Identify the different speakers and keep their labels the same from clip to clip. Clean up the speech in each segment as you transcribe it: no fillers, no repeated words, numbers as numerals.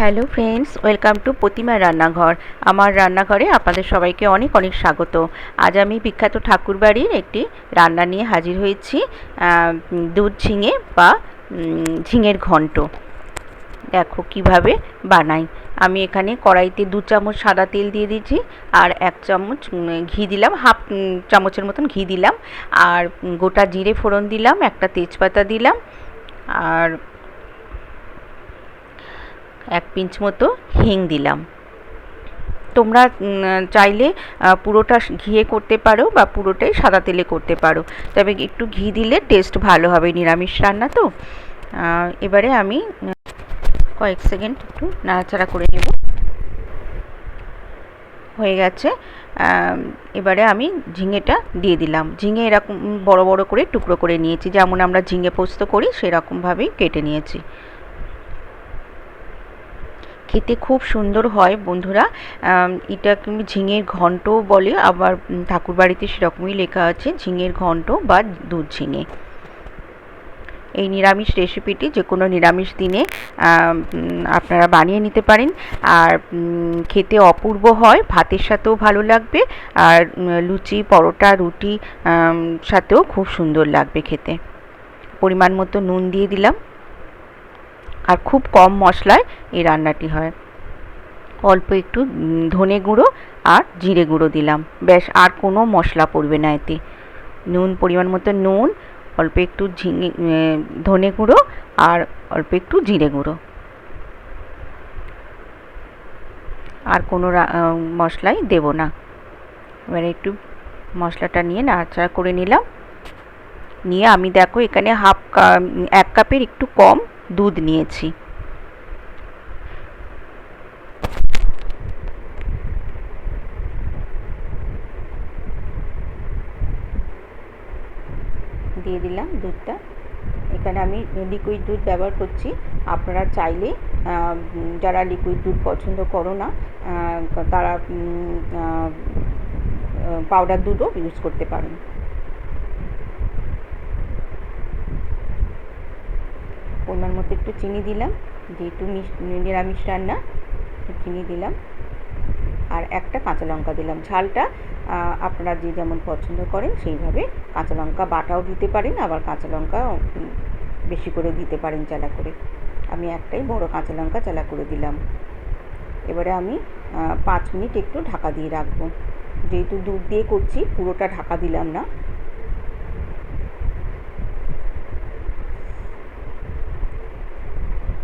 Speaker 1: Hello friends, welcome to প্রতিমা রান্নাঘর। আমার রান্নাঘরে আপনাদের সবাইকে অনেক অনেক স্বাগত। আজ আমি বিখ্যাত ঠাকুরবাড়ির একটি রান্না নিয়ে হাজির হয়েছি, দুধ ঝিঙে বা ঝিঙের ঘন্ট। দেখো কিভাবে বানাই। আমি এখানে কড়াইতে 2 চামচ সাদা তেল দিয়ে দিয়েছি, আর 1 চামচ ঘি দিলাম, হাফ চামচের মতন ঘি দিলাম, আর গোটা জিরে ফোড়ন দিলাম, একটা তেজপাতা দিলাম, আর 1 পিঞ্চ মতো হিং দিলাম। তোমরা চাইলে পুরোটা ঘিয়ে করতে পারো বা পুরোটাই সাদা তেলে করতে পারো, তবে একটু ঘি দিলে টেস্ট ভালো হবে, নিরামিষ রান্না তো। এবারে আমি কয়েক সেকেন্ড একটু নাড়াচাড়া করে নেব। হয়ে গেছে। এবারে আমি ঝিঙেটা দিয়ে দিলাম। ঝিঙে এরকম বড় বড় করে টুকরো করে নিয়েছি, যেমন আমরা ঝিঙে পোস্ত করি সেরকমভাবেই কেটে নিয়েছি। খেতে খুব সুন্দর হয় বন্ধুরা। এটা ঝিঙের ঘন্টও বলে, আবার ঠাকুরবাড়িতে সেরকমই লেখা আছে ঝিঙের ঘন্ট বা দুধ ঝিঙে। এই নিরামিষ রেসিপিটি যে কোনো নিরামিষ দিনে আপনারা বানিয়ে নিতে পারেন, আর খেতে অপূর্ব হয়, ভাতের সাথেও ভালো লাগবে, আর লুচি, পরোটা, রুটি সাথেও খুব সুন্দর লাগবে খেতে। পরিমাণ মতো নুন দিয়ে দিলাম, আর খুব কম মশলায় এই রান্নাটি হয়। অল্প একটু ধনে গুঁড়ো আর জিরে গুঁড়ো দিলাম, ব্যাস, আর কোনো মশলা পড়বে না এতে। নুন, পরিমাণ মতো নুন, অল্প একটু ধনে গুঁড়ো আর অল্প একটু জিরে গুঁড়ো, আর কোনো মশলাই দেব না। এবারে একটু মশলাটা নিয়ে নাড়াচাড়া করে নিলাম। নিয়ে আমি দেখো এখানে 1 কাপের একটু কম দুধ নিয়েছি। দিয়ে দিলাম দুধটা। এখানে আমি লিকুইড দুধ ব্যবহার করছি। আপনারা চাইলে যারা লিকুইড দুধ পছন্দ করো না, তারা পাউডার দুধও ইউজ করতে পারেন। পরিমাণ মতো একটু চিনি দিলাম, যেহেতু নিরামিষ রান্না, চিনি দিলাম, আর একটা কাঁচা লঙ্কা দিলাম। ঝালটা আপনারা যে যেমন পছন্দ করেন সেইভাবে কাঁচা লঙ্কা বাটাও দিতে পারেন, আবার কাঁচা লঙ্কা বেশি করে দিতে পারেন চালা করে। আমি একটাই বড় কাঁচা লঙ্কা চালা করে দিলাম। এবারে আমি 5 মিনিট একটু ঢাকা দিয়ে রাখবো। যেহেতু দুধ দিয়ে করছি, পুরোটা ঢাকা দিলাম না।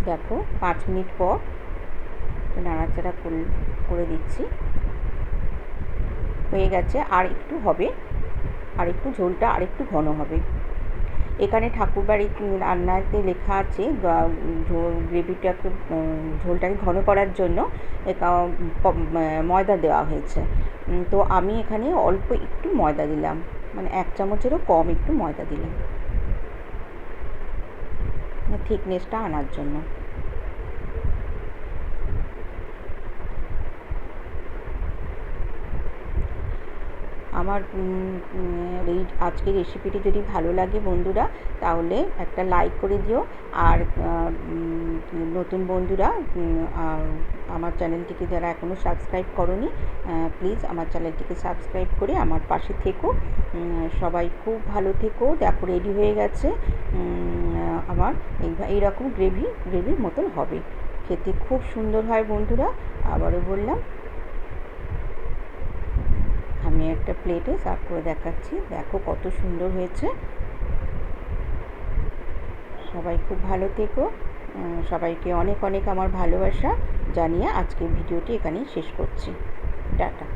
Speaker 1: দেখো 5 মিনিট পর নাড়াচাড়া করে দিচ্ছি। হয়ে গেছে, আর একটু হবে, আর একটু ঝোলটা আর একটু ঘন হবে। এখানে ঠাকুরবাড়ির রান্নাতে লেখা আছে গ্রেভিটাকে, ঝোলটাকে ঘন করার জন্য ময়দা দেওয়া হয়েছে। তো আমি এখানে অল্প একটু ময়দা দিলাম, মানে 1 চামচেরও কম একটু ময়দা দিলাম, থিকনেসটা আনার জন্য। আমার এই আজকের রেসিপিটি যদি ভালো লাগে বন্ধুরা, তাহলে একটা লাইক করে দিও। আর নতুন বন্ধুরা, আমার চ্যানেলটিকে যারা এখনও সাবস্ক্রাইব করোনি, প্লিজ আমার চ্যানেলটিকে সাবস্ক্রাইব করে আমার পাশে থেকো। সবাই খুব ভালো থেকো। দেখো রেডি হয়ে গেছে আমার এইরকম গ্রেভির মতন হবে, খেতে খুব সুন্দর হয় বন্ধুরা। আবারও বললাম, আমি একটা প্লেটে সার্ভ করে দেখাচ্ছি। দেখো কত সুন্দর হয়েছে। সবাই খুব ভালো থেকো। সবাইকে অনেক অনেক আমার ভালোবাসা জানিয়ে আজকের ভিডিওটি এখানেই শেষ করছি। টাটা।